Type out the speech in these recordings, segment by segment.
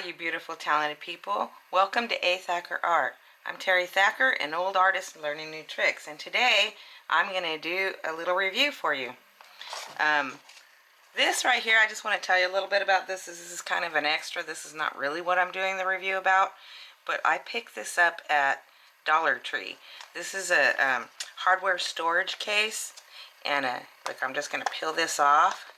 you beautiful, talented people. Welcome to A. Thacker Art. I'm Terry Thacker, an old artist learning new tricks, and today I'm going to do a little review for you. This right here, I just want to tell you a little bit about this. This is kind of an extra. This is not really what I'm doing the review about, but I picked this up at Dollar Tree. This is a hardware storage case, and look, I'm just going to peel this off.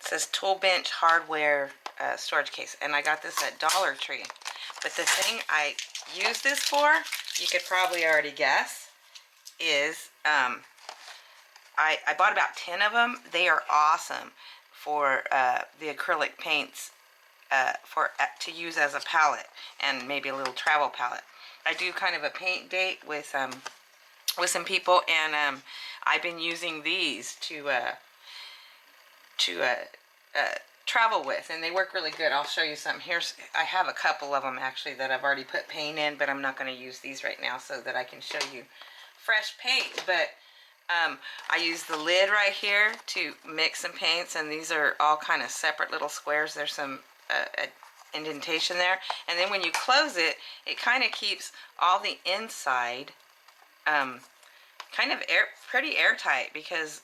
It says Tool Bench Hardware storage case, and I got this at Dollar Tree. But the thing I use this for, you could probably already guess, is I bought about 10 of them. They are awesome for the acrylic paints to use as a palette and maybe a little travel palette. I do kind of a paint date with some people, and I've been using these to travel with, and they work really good. I'll show you some. I have a couple of them actually that I've already put paint in, but I'm not going to use these right now so that I can show you fresh paint. But I use the lid right here to mix some paints, and these are all kind of separate little squares. There's some indentation there, and then when you close it, it kind of keeps all the inside kind of pretty airtight, because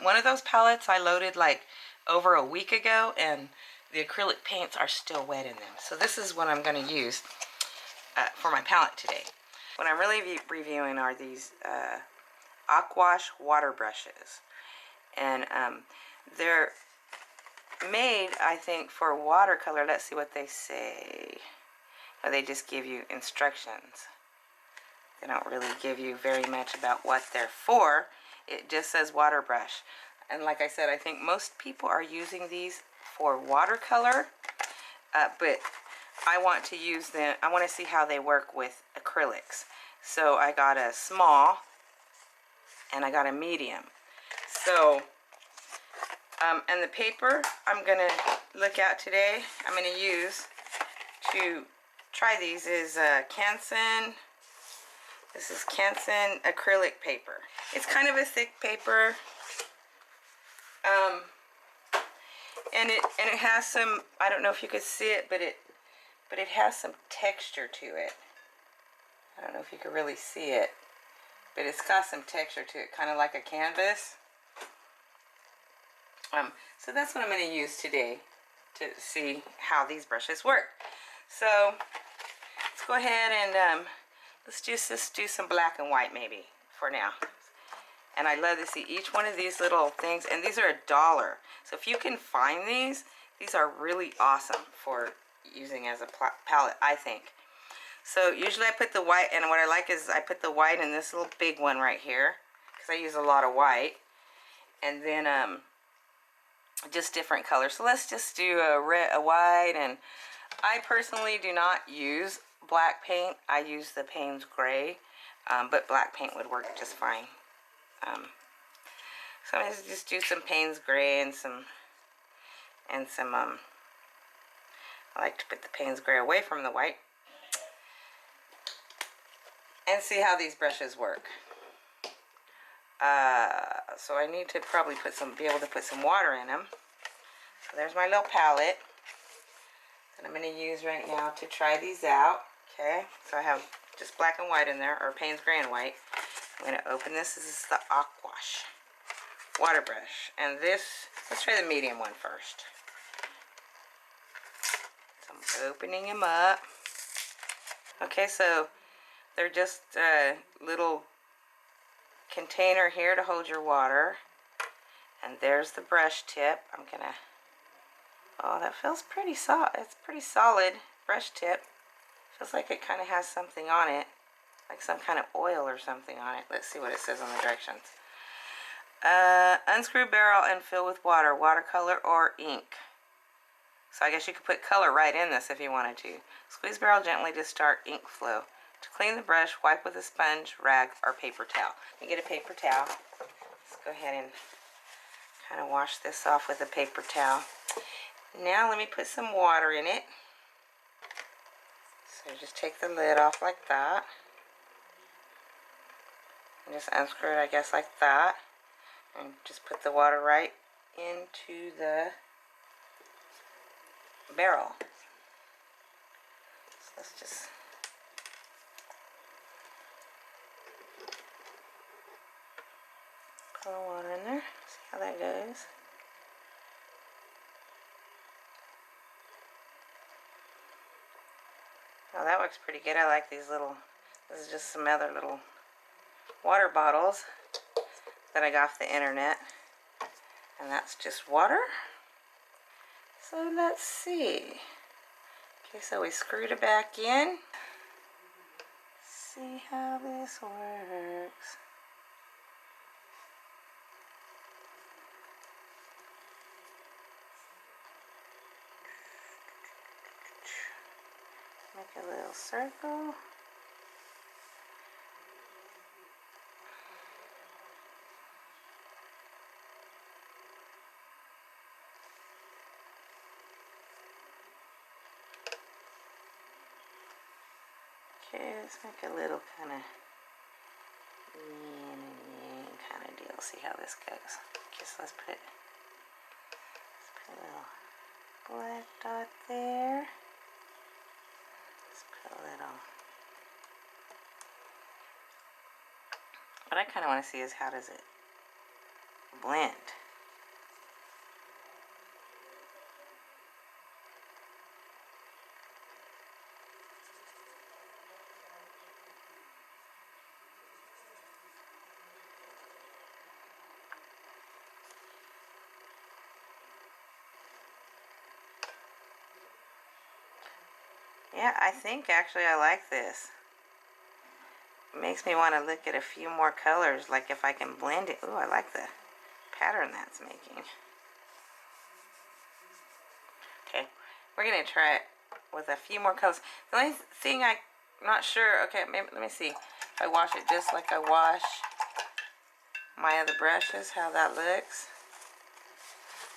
one of those palettes I loaded like over a week ago, and the acrylic paints are still wet in them. So this is what I'm going to use for my palette today. What I'm really reviewing are these Aquash water brushes, and they're made, I think, for watercolor. Let's see what they say. Or they just give you instructions. They don't really give you very much about what they're for. It just says water brush. And like I said, I think most people are using these for watercolor, but I want to use them. I want to see how they work with acrylics. So I got a small and I got a medium. So, and the paper I'm going to look at today, I'm going to use to try these is Canson. This is Canson acrylic paper. It's kind of a thick paper. And it has some, I don't know if you could see it, but it has some texture to it. I don't know if you could really see it, but it's got some texture to it, kind of like a canvas. So that's what I'm going to use today to see how these brushes work. So let's go ahead and let's just do some black and white maybe for now. And I love to see each one of these little things, and these are $1. So if you can find these are really awesome for using as a palette, I think. So usually I put the white, and what I like is I put the white in this little big one right here, because I use a lot of white, and then just different colors. So let's just do a red, a white, and I personally do not use black paint. I use the Payne's Gray, but black paint would work just fine. So I'm going to just do some Payne's Gray and some I like to put the Payne's Gray away from the white and see how these brushes work. So I need to probably be able to put some water in them. So there's my little palette that I'm going to use right now to try these out. Okay, so I have just black and white in there, or Payne's Gray and white. I'm going to open this. This is the Aquash water brush. And this, let's try the medium one first. So I'm opening them up. Okay, so they're just a little container here to hold your water. And there's the brush tip. I'm going to, oh, that feels pretty solid. It's pretty solid brush tip. Feels like it kind of has something on it, like some kind of oil or something on it. Let's see what it says on the directions. Unscrew barrel and fill with water, watercolor or ink. So I guess you could put color right in this if you wanted to. Squeeze barrel gently to start ink flow. To clean the brush, wipe with a sponge, rag, or paper towel. You get a paper towel. Let's go ahead and kind of wash this off with a paper towel. Now let me put some water in it. So just take the lid off like that. And just unscrew it, I guess, like that. And just put the water right into the barrel. So let's just put a little water in there. See how that goes. Oh, that works pretty good. I like these little, this is just some other little water bottles that I got off the internet. And that's just water. So let's see. Okay, so we screwed it back in. See how this works. Make a little circle. Okay, let's make a little kind of yin and yang kind of deal. See how this goes. Okay, so let's put a little black dot there. Let's put a little. What I kind of want to see is how does it blend. Yeah, I think actually I like this. It makes me want to look at a few more colors, like if I can blend it. Ooh, I like the pattern that's making. Okay, we're going to try it with a few more colors. The only thing I'm not sure, okay, maybe, let me see. If I wash it just like I wash my other brushes, how that looks.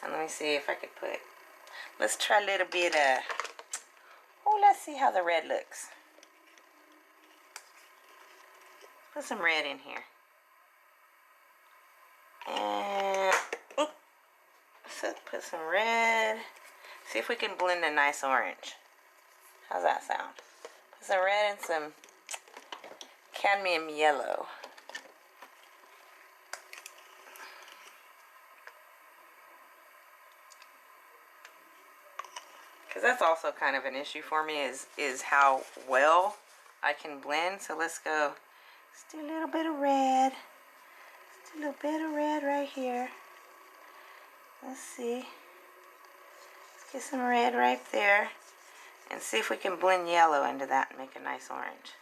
And let me see if I could put, let's try a little bit of, oh, let's see how the red looks. Put some red in here. And, oop, so put some red. See if we can blend a nice orange. How's that sound? Put some red and some cadmium yellow. Because that's also kind of an issue for me is how well I can blend. So let's go, let's do a little bit of red. Let's do a little bit of red right here. Let's see. Let's get some red right there. And see if we can blend yellow into that and make a nice orange.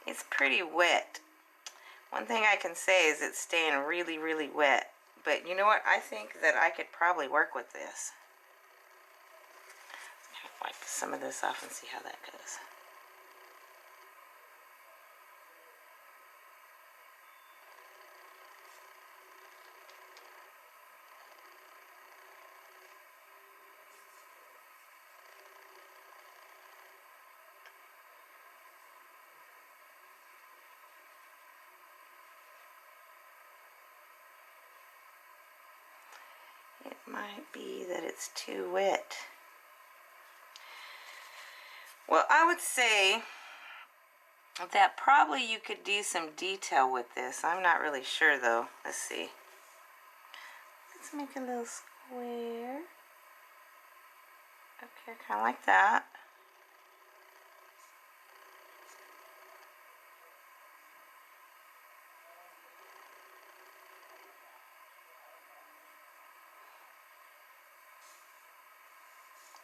It's pretty wet. One thing I can say is it's staying really, really wet. But you know what? I think that I could probably work with this. Wipe some of this off and see how that goes. It might be that it's too wet. Well, I would say that probably you could do some detail with this. I'm not really sure though. Let's see. Let's make a little square. Okay, kind of like that.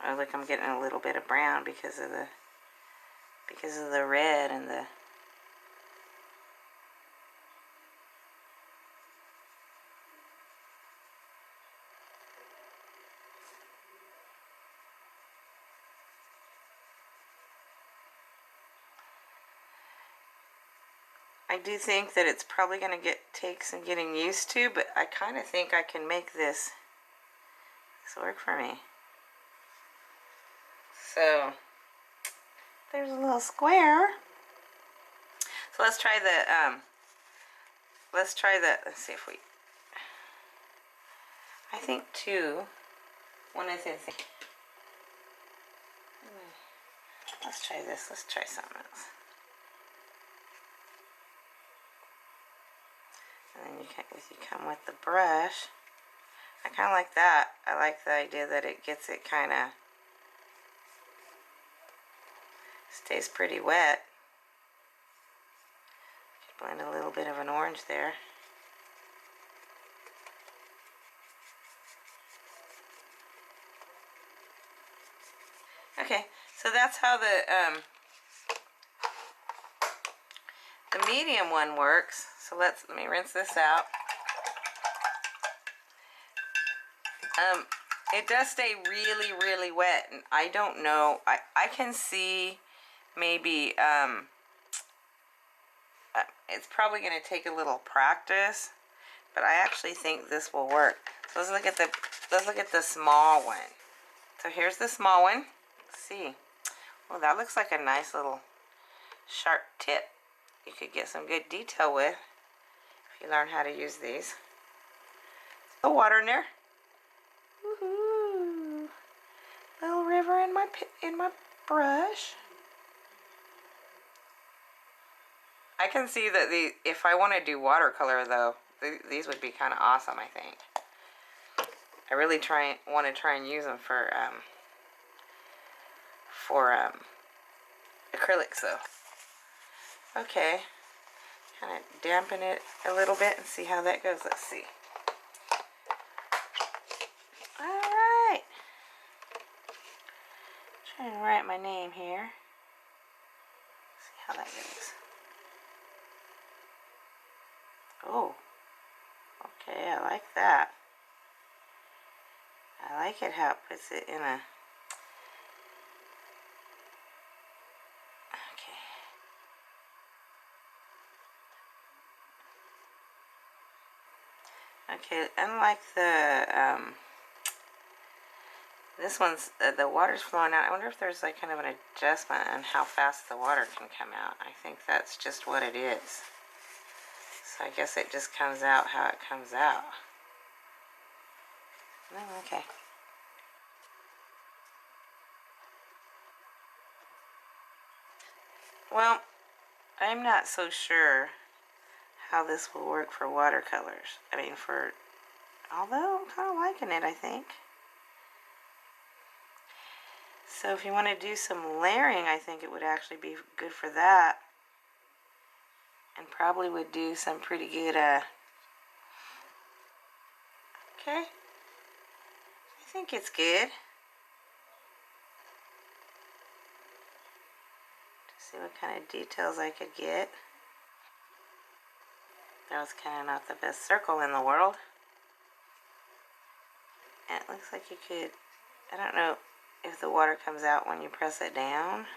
Oh, look, I'm getting a little bit of brown because of the red and the. I do think that it's probably going to take some getting used to, but I kind of think I can make this work for me. So there's a little square. So let's try the let's see if we, I think two, one is in, let's try this, let's try something else. And then you come with the brush. I kind of like that. I like the idea that it gets it kind of, stays pretty wet. Blend a little bit of an orange there. Okay, so that's how the medium one works. So let me rinse this out. It does stay really, really wet, and I don't know. I can see maybe it's probably going to take a little practice, but I actually think this will work. So let's look at the small one. So here's the small one. Let's see. Well, that looks like a nice little sharp tip. You could get some good detail with if you learn how to use these. A water in there. Woohoo! Little river in my brush. I can see that if I want to do watercolor though, these would be kind of awesome, I think. I really want to try and use them for acrylics though. Okay, kind of dampen it a little bit and see how that goes. Let's see. All right. Trying to write my name here. See how that goes. Oh, okay, I like that. I like it how it puts it in a... Okay, unlike the, this one's, the water's flowing out. I wonder if there's like kind of an adjustment on how fast the water can come out. I think that's just what it is. So I guess it just comes out how it comes out. Oh, okay. Well, I'm not so sure how this will work for watercolors. I mean, although I'm kind of liking it, I think. So if you want to do some layering, I think it would actually be good for that. And probably would do some pretty good, okay. I think it's good. To see what kind of details I could get. That was kind of not the best circle in the world. And it looks like you could, I don't know if the water comes out when you press it down.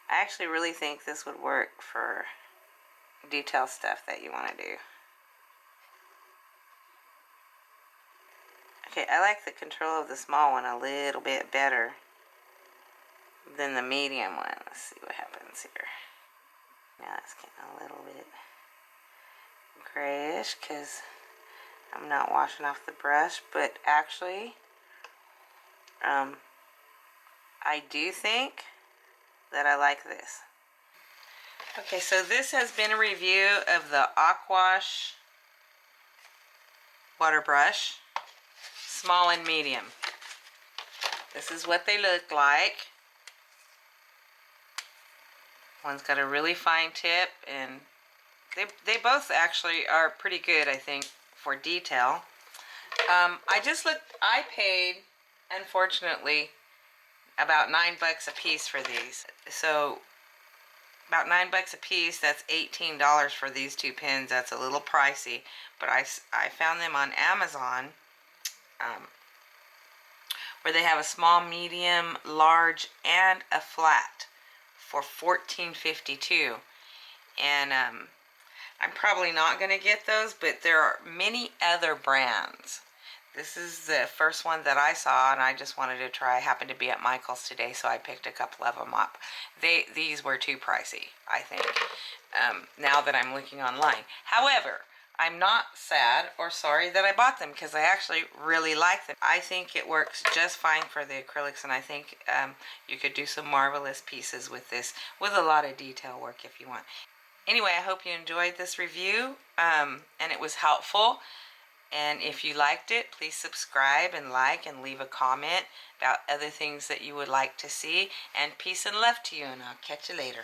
I actually really think this would work for detail stuff that you want to do. Okay, I like the control of the small one a little bit better than the medium one. Let's see what happens here. Now it's getting a little bit grayish because I'm not washing off the brush, but actually I do think that I like this. Okay, so this has been a review of the Aquash water brush, small and medium. This is what they look like. One's got a really fine tip, and they both actually are pretty good, I think, for detail. I paid, unfortunately, about $9 a piece for these. So about $9 a piece, that's $18 for these two pens. That's a little pricey, but I found them on Amazon, where they have a small, medium, large, and a flat for $14.52. And I'm probably not going to get those, but there are many other brands. This is the first one that I saw, and I just wanted to try. I happened to be at Michael's today, so I picked a couple of them up. These were too pricey, I think, now that I'm looking online. However, I'm not sad or sorry that I bought them, because I actually really like them. I think it works just fine for the acrylics, and I think you could do some marvelous pieces with this, with a lot of detail work if you want. Anyway, I hope you enjoyed this review, and it was helpful. And if you liked it, please subscribe and like and leave a comment about other things that you would like to see. And peace and love to you, and I'll catch you later.